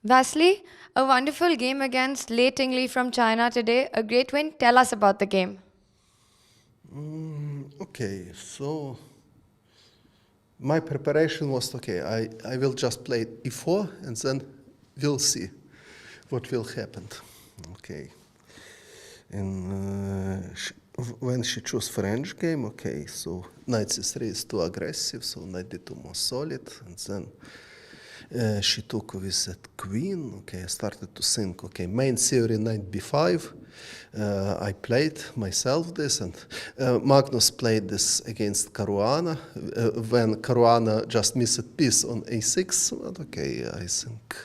Vasily, a wonderful game against Lei Tingli from China today. A great win. Tell us about the game. Okay, so my preparation was okay. I will just play e4 and then we'll see what will happen. Okay. And when she chose French game, okay, so knight c3 is too aggressive, so knight d2 more solid, and then she took with that queen. Okay, I started to think, okay, main theory knight b5. I played myself this, and Magnus played this against Caruana when Caruana just missed piece on a6. But okay, I think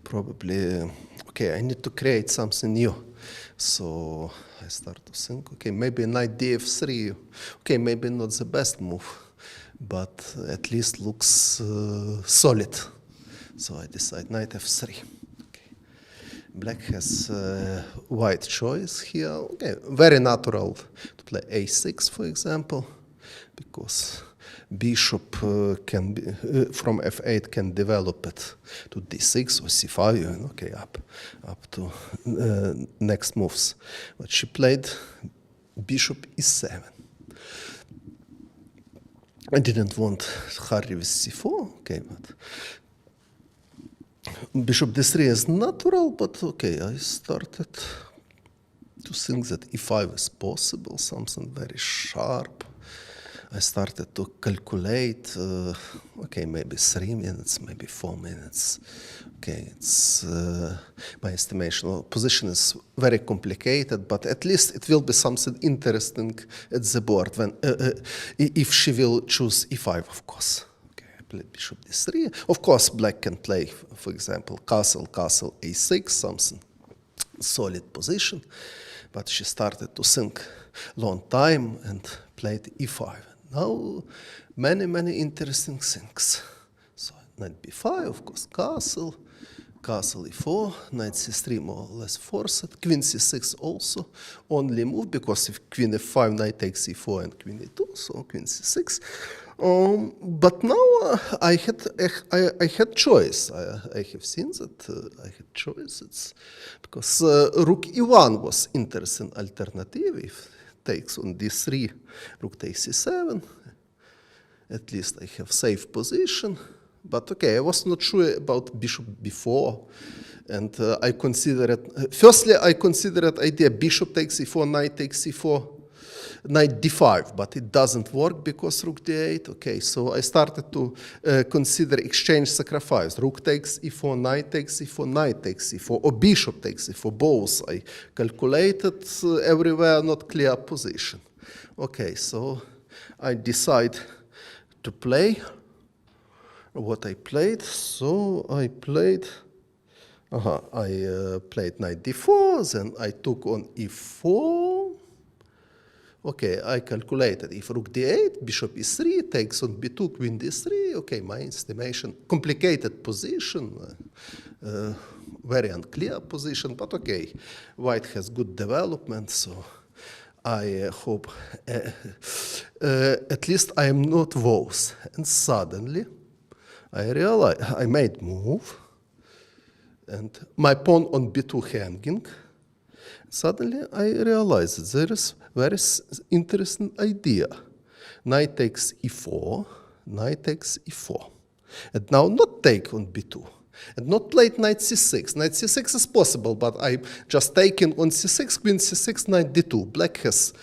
probably okay, I need to create something new. So I start to think, okay, maybe knight df3. Okay, maybe not the best move, but at least looks solid. So I decide knight f3. Okay. Black has white choice here. Okay, very natural to play a6, for example, because bishop can be, from f8 can develop it to d6 or c5, and okay, up to next moves. But she played bishop e7. I didn't want hurry with c4, okay, but bishop d3 is natural, but okay, I started to think that e5 is possible, something very sharp. I started to calculate, okay, maybe 3 minutes, maybe 4 minutes. Okay, it's my estimation. Well, position is very complicated, but at least it will be something interesting at the board when if she will choose e5, of course. Play bishop d3. Of course, black can play, for example, castle, a6, something solid position. But she started to think long time and played e5. Now, many interesting things. So, knight b5, of course, castle e4, knight c3 more or less forced, queen c6 also only move, because if queen f5, knight takes e4 and queen e2, so queen c6. But now I had choice. I have seen that I had choice. It's because rook e1 was interesting alternative. If takes on d3, rook takes c7. At least I have safe position. But okay, I was not sure about bishop b4, and I considered firstly I considered idea bishop takes e4, knight takes e4, knight d5, but it doesn't work because rook d8. Okay, so I started to consider exchange sacrifice. Rook takes e4, knight takes e4, knight takes e4, or bishop takes e4. Both I calculated everywhere, not clear position. Okay, so I decide to play what I played. So I played. I played knight d4, then I took on e4. Okay, I calculated if rook d8, bishop e3, takes on b2, queen d3. Okay, my estimation, complicated position, very unclear position, but okay, white has good development, so I hope at least I am not worse. And suddenly I realized I made move, and my pawn on b2 hanging. Suddenly I realized that there is very interesting idea. Knight takes e4, knight takes e4. And now not take on b2. And not play knight c6. Knight c6 is possible, but I'm just taking on c6, queen c6, knight d2. Black has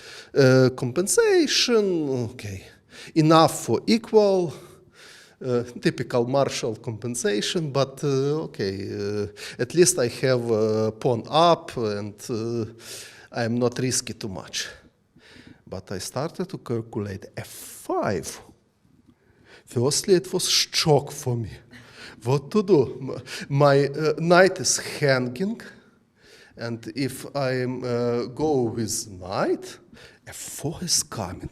compensation, okay, enough for equal. Typical Marshall compensation, but okay, at least I have pawn up, and I am not risky too much. But I started to calculate f5. Firstly, it was shock for me. What to do? My knight is hanging, and if I go with knight, f4 is coming.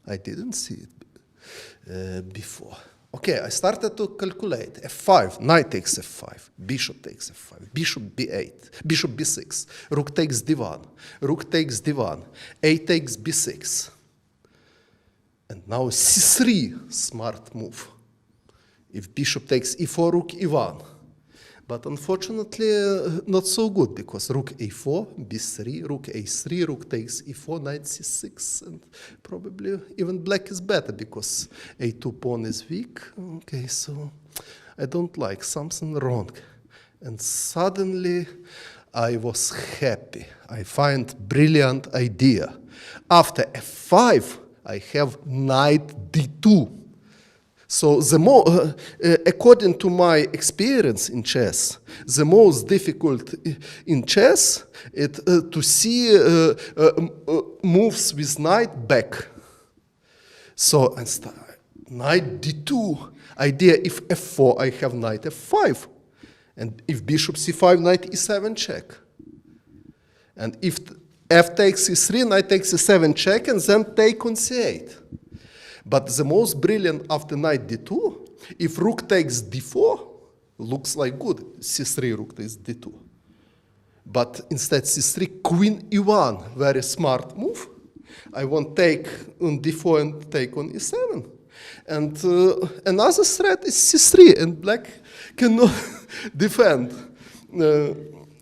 I didn't see it before. Okay, I started to calculate. f5, knight takes f5, bishop takes f5, bishop b8, bishop b6, rook takes d1, rook takes d1, a takes b6. And now c3, smart move. If bishop takes e4, rook e1. But unfortunately, not so good, because rook a4, b3, rook a3, rook takes e4, knight c6, and probably even black is better, because a2 pawn is weak. Okay, so I don't like something wrong. And suddenly I was happy. I find brilliant idea. After f5, I have knight d2. So the more, according to my experience in chess, the most difficult in chess is to see moves with knight back. So knight d2, idea if f4, I have knight f5. And if bishop c5, knight e7 check. And if f takes e3, knight takes e7 check, and then take on c8. But the most brilliant after knight d2, if rook takes d4, looks like good. c3, rook takes d2. But instead c3, queen e1, very smart move. I want take on d4 and take on e7. And another threat is c3, and black cannot defend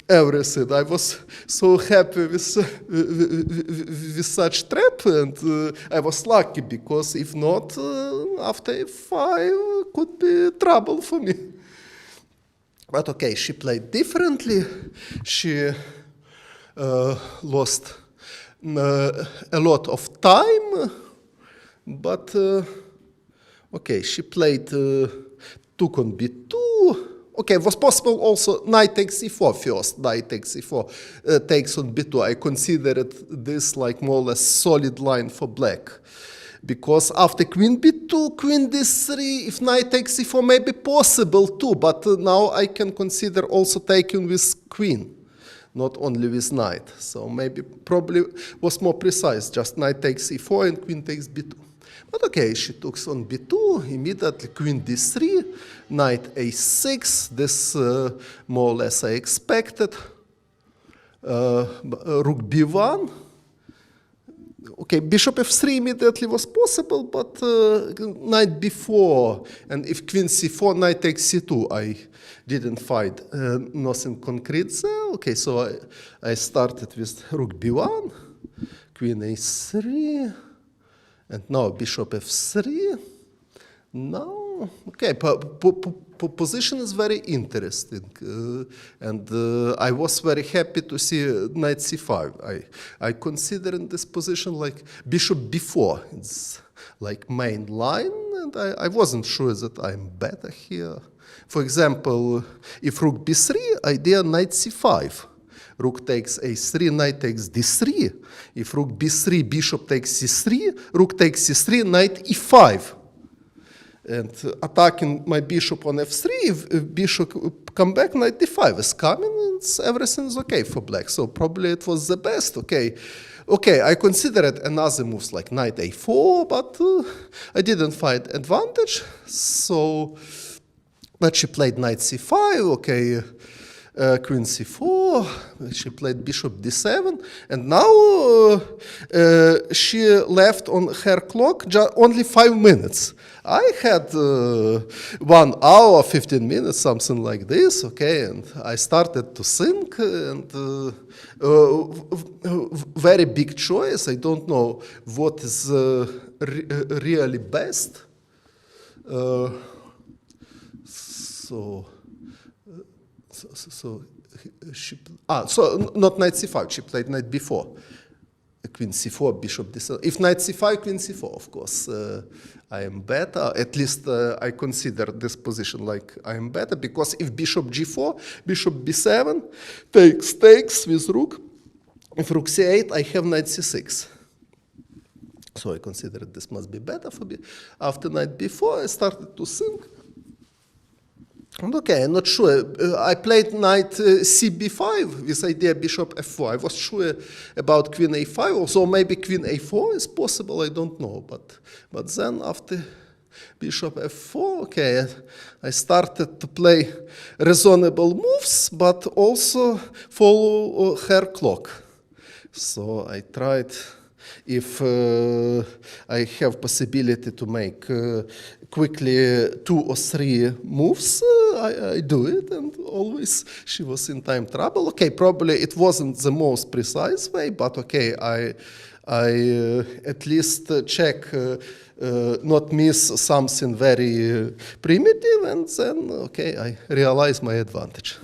everything. I was so happy with such trap, and I was lucky, because if not, after f5 could be trouble for me. But okay, she played differently. She lost a lot of time, but okay, she played took on b2. Okay, it was possible also knight takes e4 first, knight takes e4, takes on b2. I considered this like more or less solid line for black. Because after queen b2, queen d3, if knight takes e4 may be possible too, but now I can consider also taking with queen, not only with knight. So maybe probably was more precise, just knight takes e4 and queen takes b2. But okay, she took on b2, immediately queen d3, knight a6, this more or less I expected. Rook b1. Okay, bishop f3 immediately was possible, but knight b4, and if queen c4, knight takes c2, I didn't find nothing concrete there. Okay, so I started with rook b1, queen a3, and now bishop f3. Now, okay, position is very interesting, and I was very happy to see knight c5. I consider in this position like bishop b4. It's like main line, and I wasn't sure that I'm better here. For example, if rook b3, idea knight c5. Rook takes a3, knight takes d3. If rook b3, bishop takes c3, rook takes c3, knight e5. And attacking my bishop on f3, if bishop come back, knight d5 is coming, and everything is okay for black. So probably it was the best. Okay, I considered another moves like knight a4, but I didn't find advantage. So, but she played knight c5. Okay. Queen c4, she played bishop d7, and now she left on her clock only 5 minutes. I had 1 hour, 15 minutes, something like this, okay, and I started to think, and very big choice. I don't know what is really best. So not knight c5, she played knight b4. Queen c4, bishop d7. If knight c5, queen c4, of course, I am better. At least I consider this position like I am better, because if bishop g4, bishop b7, takes with rook. If rook c8, I have knight c6. So I consider this must be better for me. After knight b4, I started to think. And okay, I'm not sure. I played knight cb5 with idea bishop f4. I was sure about queen a5, also maybe queen a4 is possible, I don't know. But then after bishop f4, okay, I started to play reasonable moves, but also follow her clock. So I tried If I have possibility to make quickly 2 or 3 moves, I do it, and always she was in time trouble. Okay, probably it wasn't the most precise way, but okay, I at least check not miss something very primitive, and then okay, I realize my advantage.